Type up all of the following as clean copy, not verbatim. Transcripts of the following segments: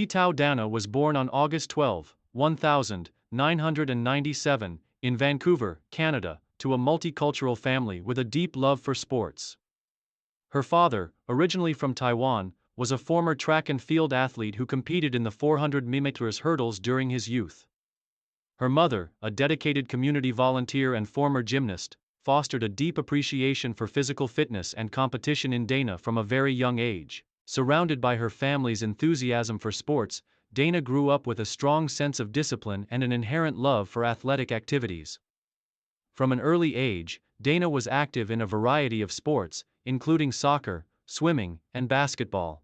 Tao Dana was born on August 12, 1997, in Vancouver, Canada, to a multicultural family with a deep love for sports. Her father, originally from Taiwan, was a former track and field athlete who competed in the 400 meters hurdles during his youth. Her mother, a dedicated community volunteer and former gymnast, fostered a deep appreciation for physical fitness and competition in Dana from a very young age. Surrounded by her family's enthusiasm for sports, Dana grew up with a strong sense of discipline and an inherent love for athletic activities. From an early age, Dana was active in a variety of sports, including soccer, swimming, and basketball.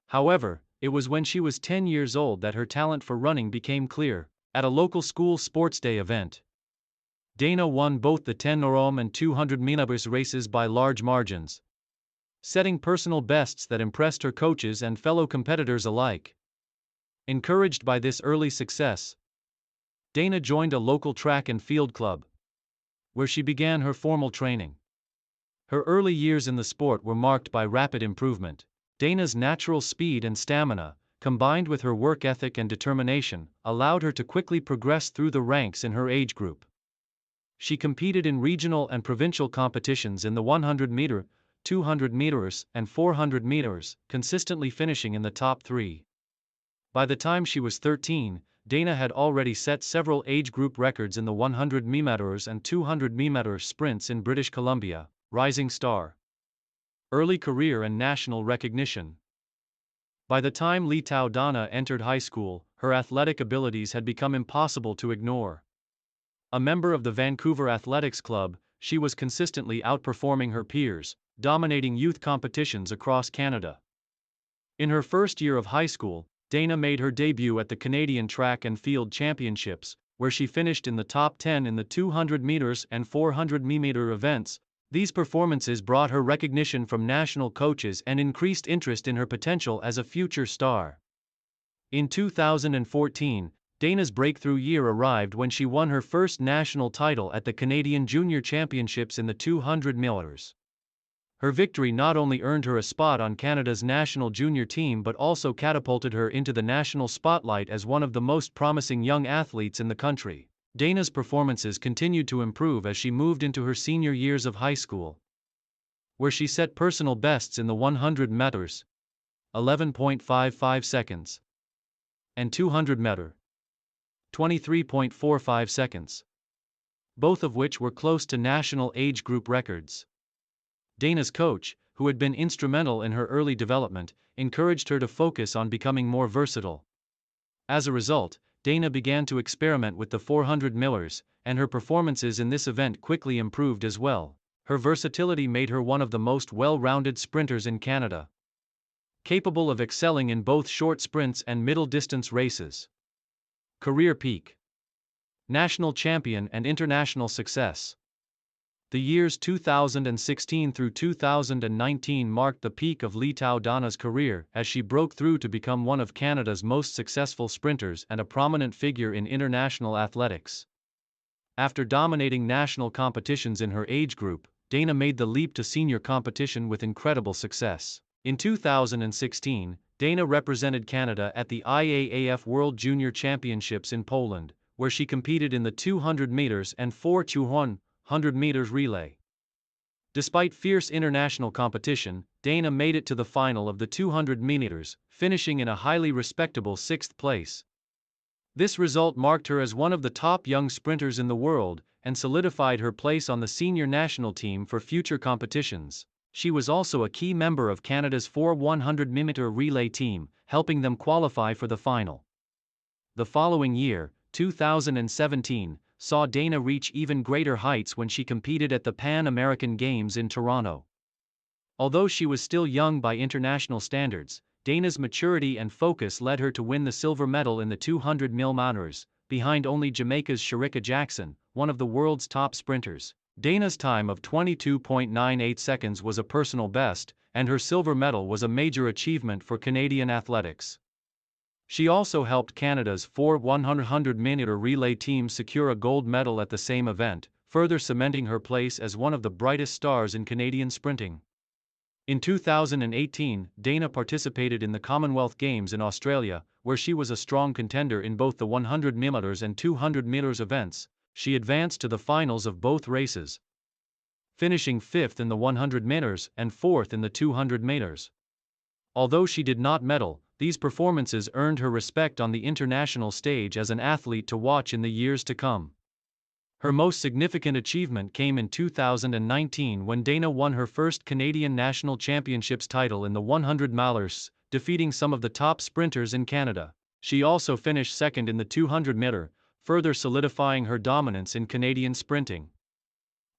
However, it was when she was 10 years old that her talent for running became clear. At a local school sports day event, Dana won both the 10 km and 200 meters races by large margins, setting personal bests that impressed her coaches and fellow competitors alike. Encouraged by this early success, Dana joined a local track and field club, where she began her formal training. Her early years in the sport were marked by rapid improvement. Dana's natural speed and stamina, combined with her work ethic and determination, allowed her to quickly progress through the ranks in her age group. She competed in regional and provincial competitions in the 100 meter, 200 meters, and 400 meters, consistently finishing in the top three. By the time she was 13, Dana had already set several age group records in the 100 meters and 200 meters sprints in British Columbia. Rising star. Early career and national recognition. By the time Tao Dana entered high school, her athletic abilities had become impossible to ignore. A member of the Vancouver Athletics Club, she was consistently outperforming her peers, dominating youth competitions across Canada. In her first year of high school, Dana made her debut at the Canadian Track and Field Championships, where she finished in the top 10 in the 200 meters and 400 meter events. These performances brought her recognition from national coaches and increased interest in her potential as a future star. In 2014, Dana's breakthrough year arrived when she won her first national title at the Canadian Junior Championships in the 200 meters. Her victory not only earned her a spot on Canada's national junior team but also catapulted her into the national spotlight as one of the most promising young athletes in the country. Dana's performances continued to improve as she moved into her senior years of high school, where she set personal bests in the 100 meters, 11.55 seconds, and 200 meter, 23.45 seconds, both of which were close to national age group records. Dana's coach, who had been instrumental in her early development, encouraged her to focus on becoming more versatile. As a result, Dana began to experiment with the 400 meters, and her performances in this event quickly improved as well. Her versatility made her one of the most well-rounded sprinters in Canada, capable of excelling in both short sprints and middle-distance races. Career peak. National champion and international success. The years 2016 through 2019 marked the peak of Tao Dana's career as she broke through to become one of Canada's most successful sprinters and a prominent figure in international athletics. After dominating national competitions in her age group, Dana made the leap to senior competition with incredible success. In 2016, Dana represented Canada at the IAAF World Junior Championships in Poland, where she competed in the 200 meters and 4x100 meters relay. Despite fierce international competition, Dana made it to the final of the 200 meters, finishing in a highly respectable 6th place. This result marked her as one of the top young sprinters in the world and solidified her place on the senior national team for future competitions. She was also a key member of Canada's 4x100 meter relay team, helping them qualify for the final. The following year, 2017, saw Dana reach even greater heights when she competed at the Pan American Games in Toronto. Although she was still young by international standards, Dana's maturity and focus led her to win the silver medal in the 200 meters, behind only Jamaica's Shericka Jackson, one of the world's top sprinters. Dana's time of 22.98 seconds was a personal best, and her silver medal was a major achievement for Canadian athletics. She also helped Canada's 4x100 meter relay team secure a gold medal at the same event, further cementing her place as one of the brightest stars in Canadian sprinting. In 2018, Dana participated in the Commonwealth Games in Australia, where she was a strong contender in both the 100 meters and 200 meters events. She advanced to the finals of both races, finishing 5th in the 100 meters and 4th in the 200 meters. Although she did not medal, these performances earned her respect on the international stage as an athlete to watch in the years to come. Her most significant achievement came in 2019 when Dana won her first Canadian National Championships title in the 100 milers, defeating some of the top sprinters in Canada. She also finished second in the 200 meter, further solidifying her dominance in Canadian sprinting.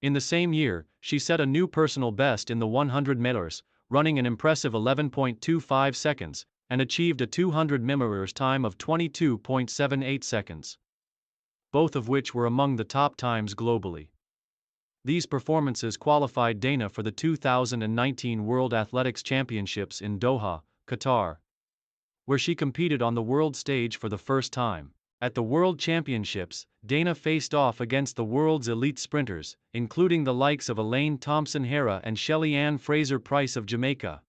In the same year, she set a new personal best in the 100 meters, running an impressive 11.25 seconds, and achieved a 200 meters time of 22.78 seconds, both of which were among the top times globally. These performances qualified Dana for the 2019 World Athletics Championships in Doha, Qatar, where she competed on the world stage for the first time. At the World Championships, Dana faced off against the world's elite sprinters, including the likes of Elaine Thompson-Herah and Shelly-Ann Fraser-Pryce of Jamaica.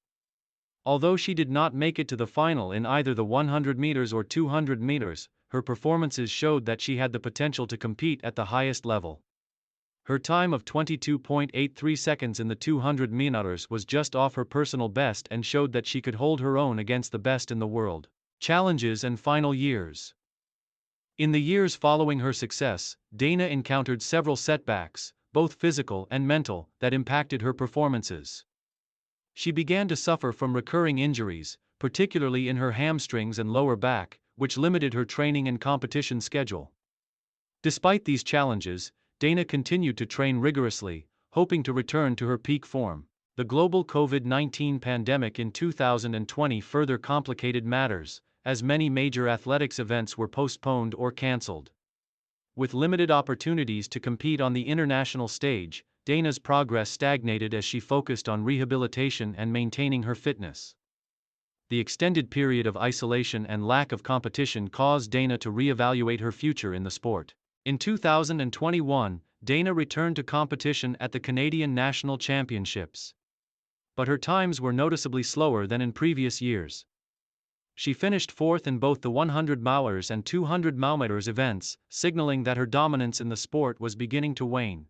Although she did not make it to the final in either the 100 meters or 200 meters, her performances showed that she had the potential to compete at the highest level. Her time of 22.83 seconds in the 200 meters was just off her personal best and showed that she could hold her own against the best in the world. Challenges and final years. In the years following her success, Dana encountered several setbacks, both physical and mental, that impacted her performances. She began to suffer from recurring injuries, particularly in her hamstrings and lower back, which limited her training and competition schedule. Despite these challenges, Dana continued to train rigorously, hoping to return to her peak form. The global COVID-19 pandemic in 2020 further complicated matters, as many major athletics events were postponed or cancelled. With limited opportunities to compete on the international stage, Dana's progress stagnated as she focused on rehabilitation and maintaining her fitness. The extended period of isolation and lack of competition caused Dana to reevaluate her future in the sport. In 2021, Dana returned to competition at the Canadian National Championships. But her times were noticeably slower than in previous years. She finished 4th in both the 100 milers and 200 meters events, signaling that her dominance in the sport was beginning to wane.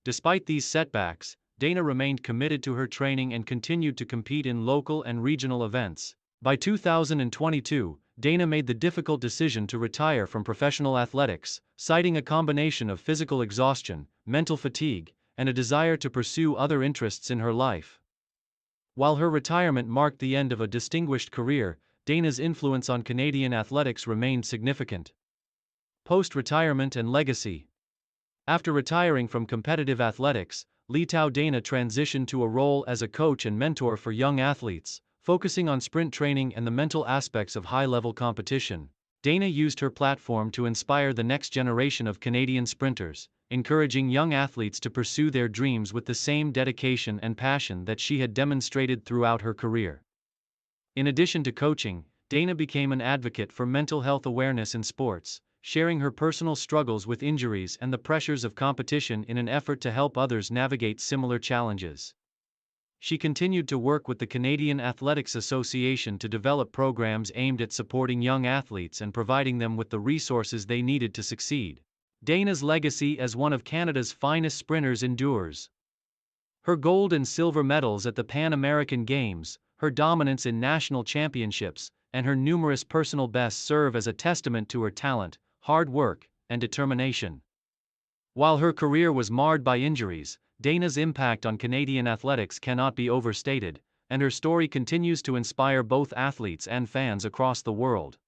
Despite these setbacks, Dana remained committed to her training and continued to compete in local and regional events. By 2022, Dana made the difficult decision to retire from professional athletics, citing a combination of physical exhaustion, mental fatigue, and a desire to pursue other interests in her life. While her retirement marked the end of a distinguished career, Dana's influence on Canadian athletics remained significant. Post-retirement and legacy. After retiring from competitive athletics, Tao Dana transitioned to a role as a coach and mentor for young athletes, focusing on sprint training and the mental aspects of high-level competition. Dana used her platform to inspire the next generation of Canadian sprinters, encouraging young athletes to pursue their dreams with the same dedication and passion that she had demonstrated throughout her career. In addition to coaching, Dana became an advocate for mental health awareness in sports, sharing her personal struggles with injuries and the pressures of competition in an effort to help others navigate similar challenges. She continued to work with the Canadian Athletics Association to develop programs aimed at supporting young athletes and providing them with the resources they needed to succeed. Dana's legacy as one of Canada's finest sprinters endures. Her gold and silver medals at the Pan American Games, her dominance in national championships, and her numerous personal bests serve as a testament to her talent, hard work, and determination. While her career was marred by injuries, Dana's impact on Canadian athletics cannot be overstated, and her story continues to inspire both athletes and fans across the world.